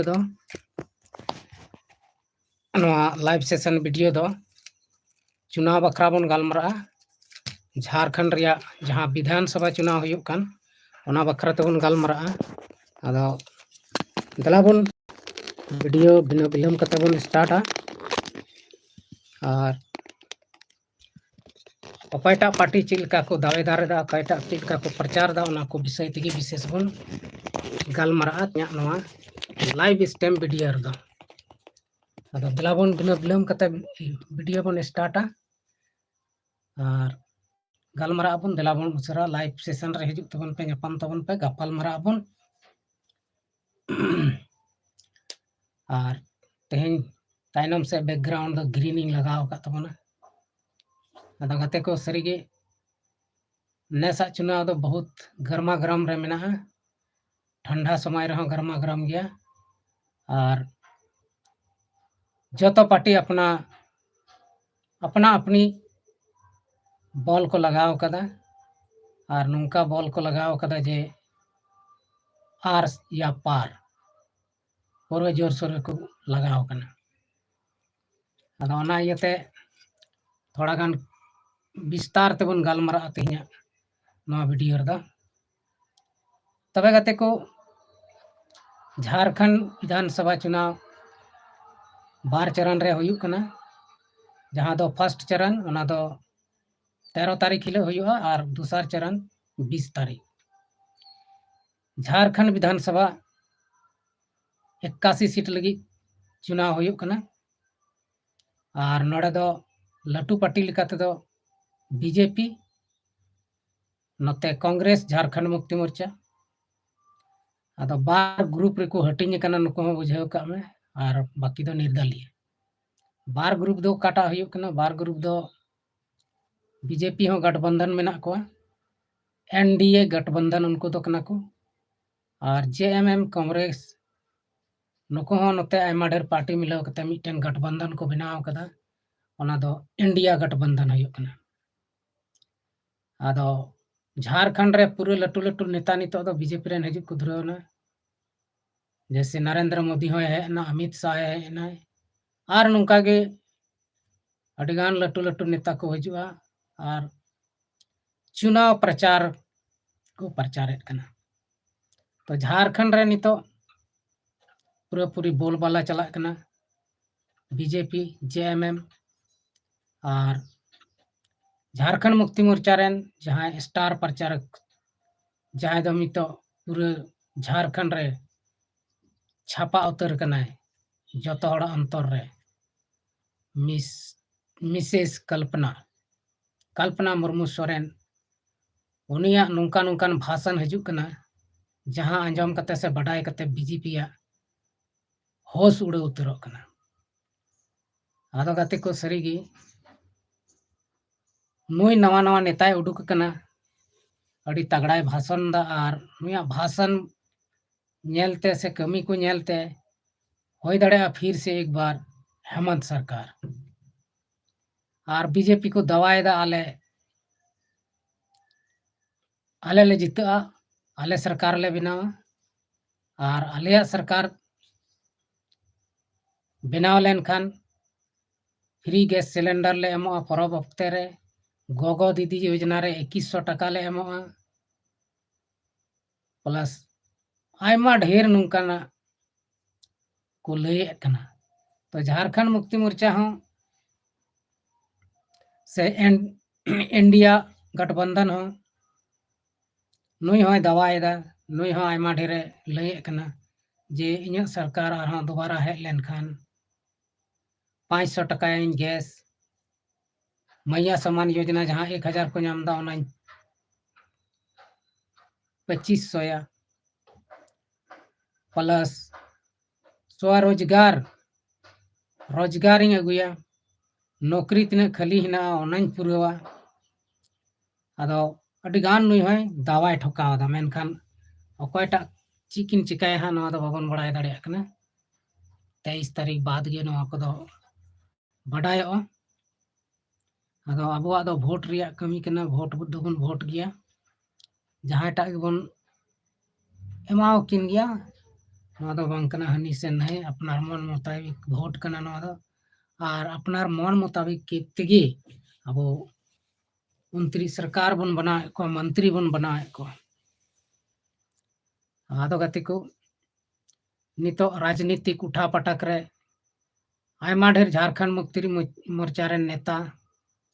ᱫᱚ ᱱᱚᱣᱟ ᱞᱟइव session video दो चुनाव बखरा बन गलमरा झारखंड रिया जहां विधानसभा चुनाव हुयुक कान ओना बखरा तेबन गलमरा आदो दला बन वीडियो बिना बिलम कते बन स्टार्टा और अपायटा पार्टी चिलका को दावेदार दा अपायटा चिलका को प्रचार दा ओना को विषय तगी विशेष बन गलमरा न्या नवा लाइव स्टेम वीडियो दा अदो दला बन बिना बिलम कते वीडियो बन स्टार्टा और गलमरा बन दला बन उसरा लाइव सेशन रे हिजुक तबन पे न्यापाम तबन पे गपाल मरा बन और तेहेन ताइनम से बैकग्राउंड द ग्रीनिंग लगाव का तबना अदा गते को सरीगे नेसा चुनाव दो बहुत गर्मा गरम रे मेना ठंडा समय रह गर्मा गरम गया और जतो पार्टी अपना अपनी बॉल को लगाव कदा और नुंका बॉल को लगाव कदा जे आर या पार पूरे जोर सोर को लगाव कना अदा ओना इयते थोड़ा गान विस्तार तेबन गलमरा तेहिया नवा वीडियो दा तबे गते को झारखंड विधानसभा चुनाव बार चरण रे हुयुक कना जहां दो फर्स्ट चरण ओना दो 13 तारीख हिलो हुयुआ और दूसरा चरण 20 तारीख झारखंड विधानसभा 81 सीट लगी चुनाव हुयुक कना और नोड़े दो लटू पार्टी लिकाते दो बीजेपी नोते कांग्रेस झारखंड मुक्ति मोर्चा आदो बार ग्रुप रे को हटिंग कना नुको बुझाव का में और बाकी दो निर्दलीय बार ग्रुप दो काटा हुयुक कना बार ग्रुप दो बीजेपी हो गठबंधन में को एनडीए गठबंधन उनको तो कना को और जेएमएम कांग्रेस नुको हो नोते आयमा ढेर पार्टी मिलाव कते मिटन गठबंधन को बनाव कदा ओना दो इंडिया गठबंधन हुयुक कना आदो झारखंड रे पूरे लटू लटू नेता नितो दो बीजेपी रे हजिक को धुरवना जैसे नरेंद्र मोदी हो है ना अमित शाह है ना और नुका के अडिगान लटू लटू नेता को हजुआ और चुनाव प्रचार को प्रचारित कना तो झारखंड रे नितो पूरा पूरी बोलबाला चला कना बीजेपी जेएमएम और झारखंड मुक्ति मोर्चा रेन जहां स्टार प्रचारक जहां दो मितो पूरे झारखंड रे छापा उतर कना जतो हड़ा अंतर रे मिसेस कल्पना मुर्मू सोरेन उनिया नुंका नुंकान भाषण हजुक कना जहां अंजम कते से बडाय कते बीजेपी या होश उड़े उतरक कना आदो गते को सरीगी नुई नवा नवा नेताय उडुक कना अड़ी तगड़ाय भाषण दा और नुया भाषण नेलते से कमी को नेलते होय दड़े फिर से एक बार हेमंत सरकार और बीजेपी को दवाए दा आले ले जिता आले सरकार ले बनावा और आलिया सरकार बनाव लेन खान फ्री गैस सिलेंडर ले एमो परब हफ्ते रे गोगो दीदी योजना रे 2100 टका ले एमो प्लस आयमा ढेर नुंकाना को लय कना तो झारखंड मुक्ति मोर्चा हो से इंडिया गठबंधन हो नुई हो दवाएदा नुई हो आयमा ढेरे लय कना जे इन्या सरकार आर दोबारा हेज लेन खान 500 टका गैस मैया सम्मान योजना जहां 1000 को नाम दा 2500 या प्लस स्वरोजगार रोजगारिंग अगुया नौकरी तिना खाली हिना ओनाइन पुरवा आदो अडिगान नुई होय दावाय ठोकाव दा मेनखान अकोयटा चिकिन चिकाय हा नवा दो बाबन बड़ाय दाड़िया कना 23 तारीख बाद गे नवा को दो बडायो आदो अबुआ दो वोट रिया कमी कना वोट दोबन वोट गया जहां टा गेबन एमाव किन गया नवा दो बांग कना हनी से नहीं अपनार मन मुताबिक वोट कना नवा दो और अपनार मन मुताबिक के तेगे अब उनत्री सरकार बन बनाए को मंत्री बन बनाए को आदो गति को नितो राजनीतिक उठा पटक रे आयमा ढेर झारखंड मुक्ति मोर्चा रे नेता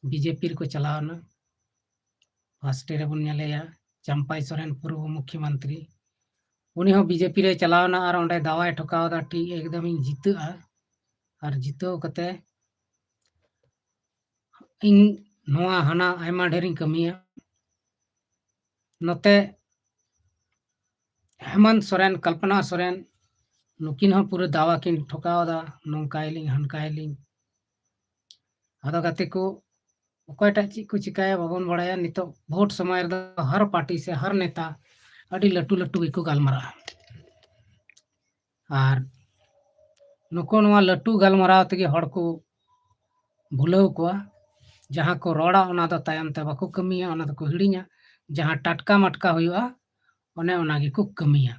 बीजेपी को चलावना फर्स्ट रे बन नेलेया चंपाई सोरेन पूर्व मुख्यमंत्री उनी हो बीजेपी रे चलावना और ओंडे दावाय ठोकावदा ठीक एकदम इन जीतआ और जीतो कते इन नोआ हना आयमा ढेरिंग कमिया नोते हेमंत सोरेन कल्पना सोरेन नुकिन हो पूरे दावा किन ठोकावदा नोंकायलिंग हनकायलिंग आदो गति को अकोयटा ची को चिकाया बाबन बड़ाया नितो वोट समय हर पार्टी से हर नेता अड़ी लटू लटू को गालमरा और नुको नवा लटू गालमराव तगे हड़ को भूलाव को जहाँ को रोड़ा ओना दो तायम ते बाको कमिया ओना दो को हिड़िया जहाँ टटका मटका हुआ ओने ओना गे को कमिया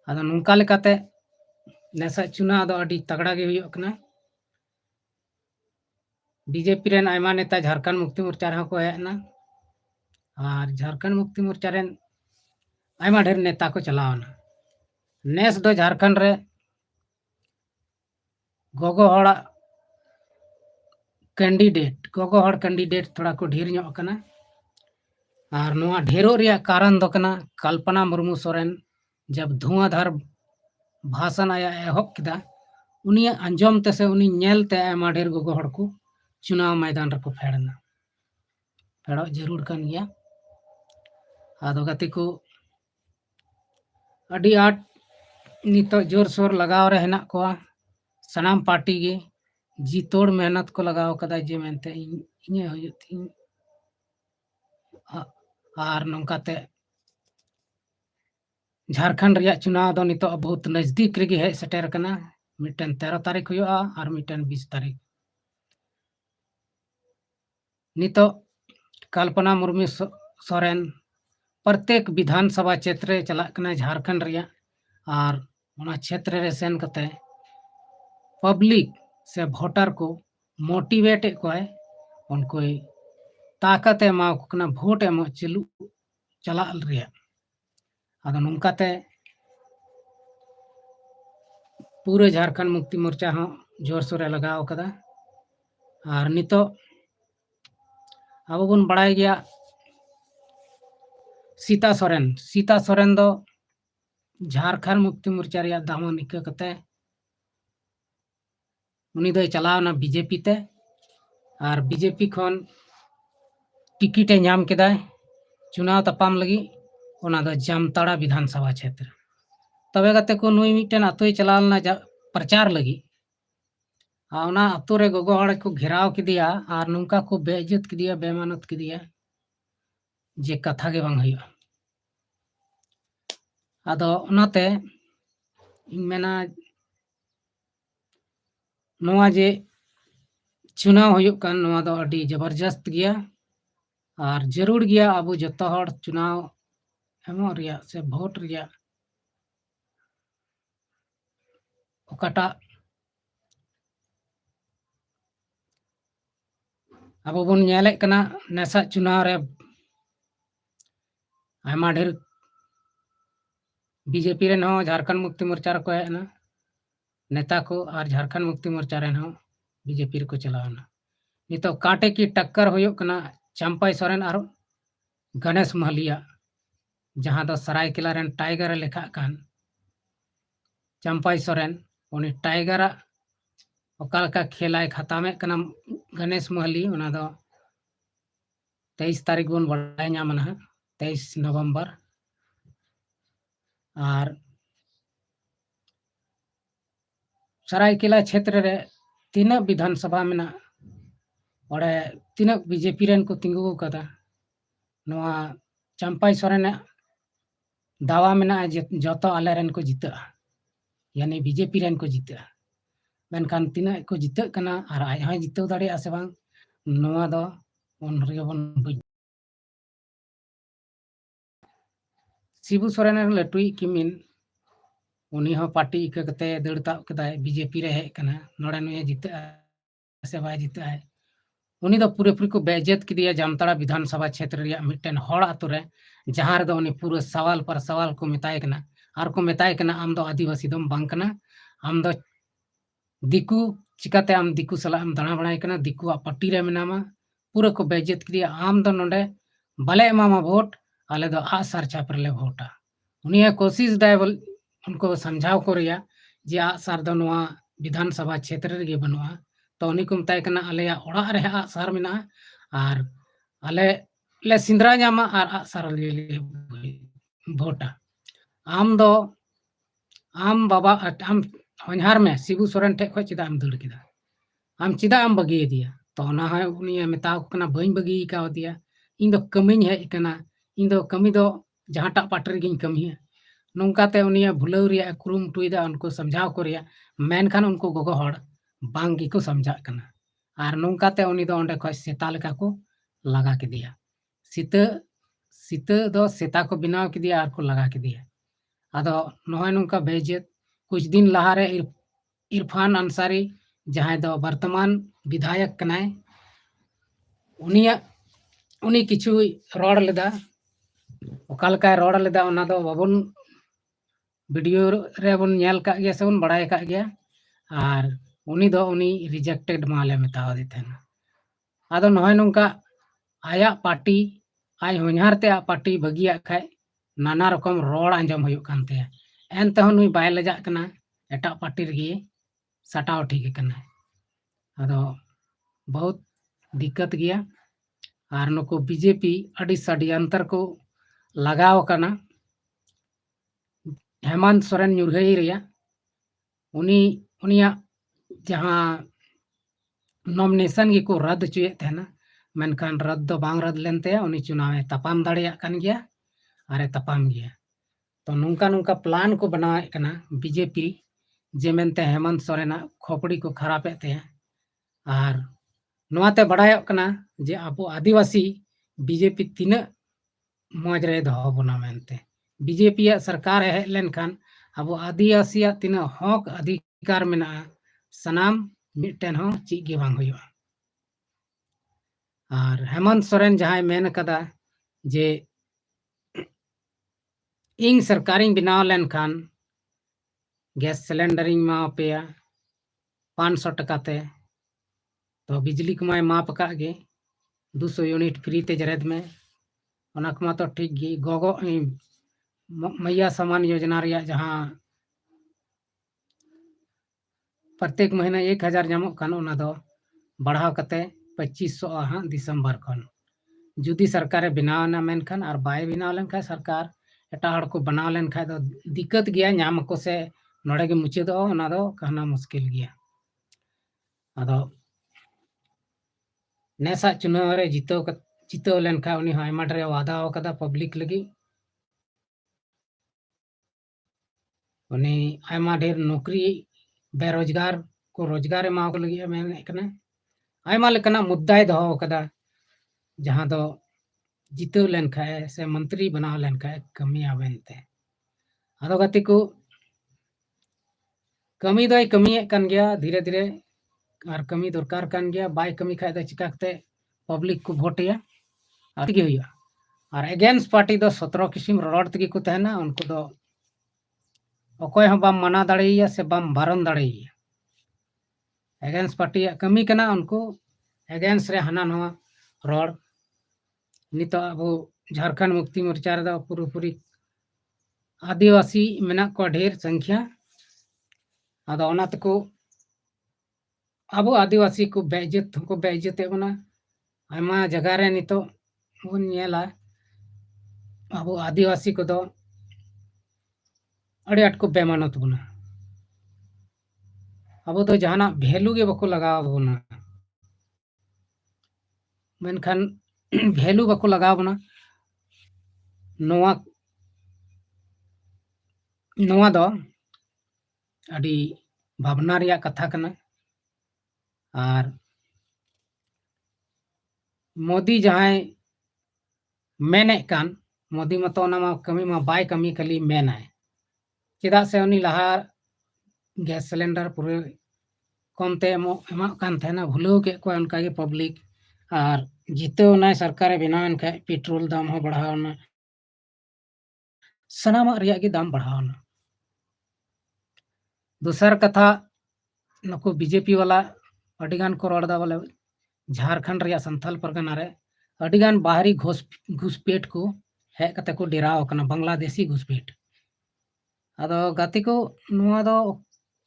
आदो नुंका लेकाते नेसा चुनाव दो अड़ी तगड़ा गे हुआ कना बीजेपी रेन आयमा नेता झारखंड मुक्ति मोर्चा रहा को हेना और झारखंड मुक्ति मोर्चा रेन आयमा ढेर नेता को चलावना नेस दो झारखंड रे गोगो हड़ा कैंडिडेट थोड़ा को ढेर ᱧᱚᱜ कना और नोआ ढेरों रिया कारण दो कना कल्पना मुर्मू सोरेन जब धुआंधार भाषण आया एहब किदा उनी अंजम ते से उनी नेल ते आयमा ढेर गोगो हड़ को चुनाव मैदान रको फेड़ना फेड़ो जरूर कन गया आदो गति को अड़ी आट नितो जोर सोर लगाव रे हेना को सनाम पार्टी गे जी तोड़ मेहनत को लगाव कदा जे मेनते इने हुयु थी और नौकाते झारखंड रिया चुनाव दो नितो बहुत नजदीक रेगे है सेटेर कना मिटन 13 तारीख हुआ और मिटन 20 तारीख नितो कल्पना मुर्मू सोरेन प्रत्येक विधानसभा क्षेत्र चला कना झारखंड रिया और ओना क्षेत्र रे सेन कते पब्लिक से वोटर को मोटिवेट को है उनको ताकत एमा कना वोट एम चलू चला रिया आदो नुंकाते पूरे झारखंड मुक्ति मोर्चा हो जोर सोरे लगाव कदा और नितो अब बन बड़ाई गया सीता सोरेन दो झारखंड मुक्ति मोर्चा रिया दामन इका कते उनी दो चलावना बीजेपी ते और बीजेपी खन टिकट नाम केदाय चुनाव तपाम लगी ओना दो जामताड़ा विधानसभा क्षेत्र तबे गते को नुई मिटन अतोय चलावना प्रचार लगी ओना अतो रे गोगो हड़ को घेराव किदिया और नुंका को बेइज्जत किदिया बेमानत किदिया जे कथा के बांग हुआ आदो ओनाते इन मेना नोआ जे चुनाव हुयुक कान नोआ दो अड़ी जबरदस्त गया और जरूर गया अब जतो हड़ चुनाव एमो रिया से वोट रिया ओकाटा अब बन नेले कना नेसा चुनाव रे आयमा ढेर बीजेपी रेन हो झारखंड मुक्ति मोर्चा रे को हेना नेता को और झारखंड मुक्ति मोर्चा रेन हो बीजेपी रे को चलावना नितो कांटे की टक्कर हुयुक कना चंपाई सोरेन और गणेश महलिया जहाँ दो सरायकेला रेन टाइगर लेखा कान चंपाई सोरेन उनी टाइगर ओकालका खेलाय खतामे कना गणेश महली ओना दो 23 तारीख बन बड़ाय नामना 23 नवंबर और सरायकेला क्षेत्र रे तीन विधानसभा में ओडे तीन बीजेपी रेन को तिंगु कदा नोआ चंपाई सोरेन दावा में जतो आले रेन को जीता यानी बीजेपी रेन को जीता मेनखान तीना को जीता कना और आज हय जीता दाड़े से बांग नोआ दो उन रे बन शिबू सोरेन लटुई किमिन उनी हो पार्टी इका कते दड़ ताब कदाय बीजेपी रे हेज कना नोडे नुय जिता से बाय जिता उनी दो पूरे पूरी को बेइज्जत किदिया जामताड़ा विधानसभा क्षेत्र रिया मिटन हड़ आतु रे जहां रे दो उनी पूरे सवाल पर सवाल को मेताय कना आर को मेताय कना आम दो आदिवासी दम बांग कना आम दो दिकू चिकाते आम दिकू सला आम दाणा बनाय कना दिकू पार्टी रे मेनामा पूरे को बेइज्जत किदिया आम दो नोडे बाले एमामा वोट आले दो आसार चाप रे वोटा उनी कोशिश दाय बोल उनको समझाव को रिया जे आसार दो नोआ विधानसभा क्षेत्र रे बनुआ तो उनी को मेताय कना आले ओड़ा रे आसार मेना आर आले ले सिंद्रा जामा आर आसार ले वोटा आम दो आम बाबा आम हन्हार में शिबू सोरेन ठे खो चिदा आम दड़ किदा आम चिदा आम बगी दिया तो ना है उनी मेताव कना बई बगी का दिया इन दो कमिन हेज कना इन दो कमी दो जहाटा पार्टी गिन कमिया नोंकाते उनी भुलाव रिया कुरुमुटुइदा उनको समझाव को रिया मेनखान उनको गोगो हड़ बांग गी को समझा कना आर नोंकाते उनी दो ओंडे खो सेता लेका को लगा के दिया सीता सीता दो सेता को बनाव के दिया आर को लगा के दिया आदो नोय नोंका बेइज्जत कुछ दिन लहारे इरफान अंसारी जहां दो वर्तमान विधायक कनाय उनी किछु रोड लेदा ओकालका रोड लेदा ओना दो बाबन वीडियो रे बन नेल का गया से बन बड़ाय का गया आर उनी दो उनी रिजेक्टेड माले मेताव दे थेना आदो नोय नोंका आया पार्टी आय होनहार ते पार्टी बगिया खाय नाना रकम रोड आंजम हुयुग कानते एनते नुई बाय लजा कना एटा पार्टी रे सटाव ठीक कना आदो बहुत दिक्कत गया आर नुको बीजेपी अड़ी षड्यंत्र को लगाव कना हेमंत सोरेन ᱧᱩᱨᱦᱟᱹᱭ रिया उनिया जहां नॉमिनेशन को रद्द चुए थे मेनखान रद्द दो बांग रद्द लेनते उनी चुनाव तपाम दाड़िया कान गया अरे तपाम गया तो नोंका नोंका प्लान को बनावे कना बीजेपी जे मेनते हेमंत सोरेन खोपड़ी को खराबे ते आर नोआते बड़ायोग कना जे अब आदिवासी बीजेपी तीना मौज रे दो बना मेनते बीजेपी सरकार हेज लेनखान अब आदिवासी तीना हक अधिकार मेना सनाम मिटन हो चीज गे बांग हुयुआ आर हेमंत सोरेन जहां मेन कदा जे इन सरकारिंग बनाव लेनखान गैस सिलेंडरिंग मा पेया 500 टका ते तो बिजली कमाय माप का गे 200 यूनिट फ्री ते जरेद में ओना कमा तो ठीक गी गोगो मैया समान योजना रिया जहां प्रत्येक महीना 1000 जामो खान ओना दो बढ़ाव कते 2500 हाँ दिसंबर खन जुदी सरकार बनाव ना मेनखान और बाय बनाव लेनखान सरकार एटा हड़ को बनाव लेनखान दो दिक्कत गया नाम को से नोड़े गे मुचादो ओना दो कहना मुश्किल गया आदो नेसा चुनाव रे जितो लेनखान उनी आयमा रे वादा कदा पब्लिक लगी उनी आयमा ढेर नौकरी बेरोजगार को रोजगार एमा को लगी मेने कना आयमा लेकना मुद्दाय दो कदा जहां दो जितो लेनखान से मंत्री बनाव लेनखान कमी आवेनते आदो गति को कमी दो कमी कान गया धीरे धीरे और कमी दरकार कान गया बाय कमी खाय दो चिकाते पब्लिक को वोटिया और गे हुआ और एगेंस्ट पार्टी दो 17 किस्म रोड तगी को तहना उनको दो अकोय हम बाम मना दाड़ेया से बाम बारन दाड़ेया एगेंस्ट पार्टी कमी कना उनको एगेंस्ट रे हाना नवा रोड नितो अब झारखंड मुक्ति मोर्चा रे दो पूरी आदिवासी मेना को ढेर संख्या आदो ओना तको अब आदिवासी को बेइज्जत बना आयमा जगह रे नितो बन नेला अब आदिवासी को दो अड़ी आट को बेमानत बना अब तो जहाना वैल्यू गे बको लगाव बना मेनखान वैल्यू बको लगाव बना नोआ दो अड़ी भावना रिया कथा कना और मोदी जहां मेने कान मोदी मतो ना मा कमी मा बाय कमी कली मेनाय चेदाग से उनी लहा गैस सिलेंडर पूरे कमते एमाक कान थाना भुलाव के को उनका के पब्लिक और जितेव ना सरकार बनावन खाय पेट्रोल दाम हो बढ़ावना सनामा रिया के दाम बढ़ावना दूसर कथा नुको बीजेपी वाला अडिगान को रोड़ा बोले झारखंड रिया संथाल परगना रे अडिगान बाहरी घुसपेट को हेज कते को डेराव कना बांग्लादेशी घुसपेट आदो गाती को नुआ दो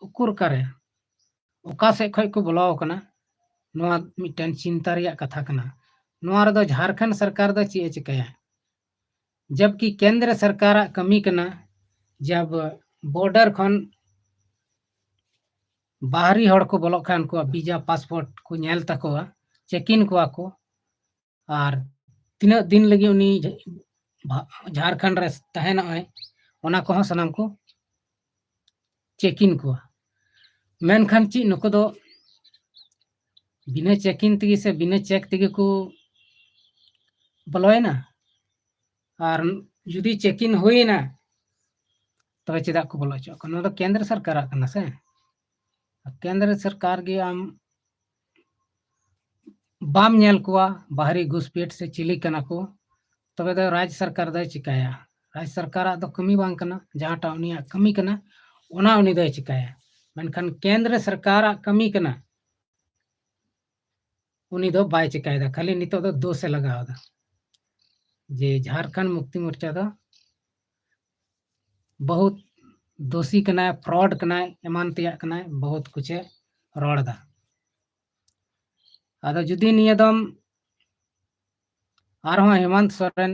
उकुर करे ओका से खय को बोलाव कना नुआ मिटन चिंता रिया कथा कना नुआ रे दो झारखंड सरकार दो ची चिकाया जबकि केंद्र सरकार कमी कना जब बॉर्डर खन बाहरी हड़ को बोलो खान को वीजा पासपोर्ट को नेल तकोआ चेकिन को और तीना दिन लगी उनी झारखंड रे तहना ओना को सनाम को चेकिन को मेनखान ची नुको दो बिना चेकिन तगी से बिना चेक तगी को बोलोयना और जुदी चेकिन हुईना तबे चेदा को बोलो चो कोनो केंद्र सरकार कना से केंद्र सरकार के आम बाम नेल कुआ बाहरी घुसपेट से चिली कना को तबे दो राज्य सरकार दो चिकाया राज्य सरकार दो कमी बांग कना जहाटा उनिया कमी कना ओना उनी दो चिकाया मेनखान केंद्र सरकार कमी कना उनी दो बाय चिकायदा खाली नितो दो दोष लगावदा जे झारखंड मुक्ति मोर्चा दो बहुत दोषी कना फ्रॉड कना एमान तिया कना बहुत कुछ रोड़दा आदो जुदी निया दम आरहों हेमंत सोरेन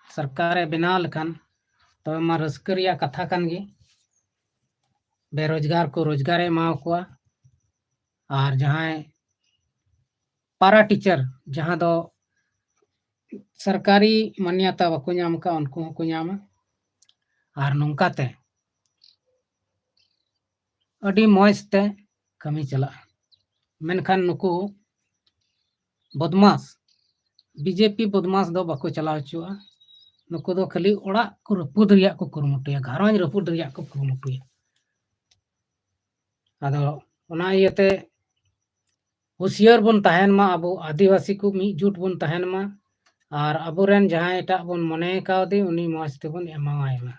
सरकार बनाव लखान तो मा रस्करिया कथा कान गे बेरोजगार को रोजगार एमाव कोआ और जहां पारा टीचर जहां दो सरकारी मान्यता बाको नाम का उनको को नाम और नौकाते अडी मौजते कमी चला मेनखान नुको बदमाश बीजेपी बदमाश दो बाको चलाव चुआ नुको दो खाली ओड़ा को रपुद रिया को कुरमुटुया घरवां रपुद रिया को कुरमुटुया आदो ओना इयते होशियार बन तहन मा अबो आदिवासी को मिजुट बन तहन मा और अबोरेन जहां एटा बन मने कावदे उनी मौज तेबन एमावायमा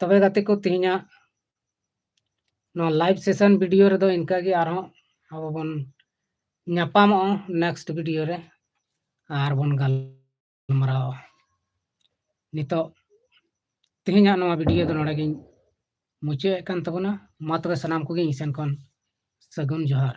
तबे गाते को तिहिना नो लाइव सेशन वीडियो रे दो इनका गे आरो अब बन ᱧᱟᱯᱟᱢᱚᱜᱼᱟ नेक्स्ट वीडियो रे आर बन गलमराव नितो तिहिना नवा वीडियो दो नोडे गिन मुचे कान तबना मा तबे सनाम को गे इसेन कोन सगुन जोहार।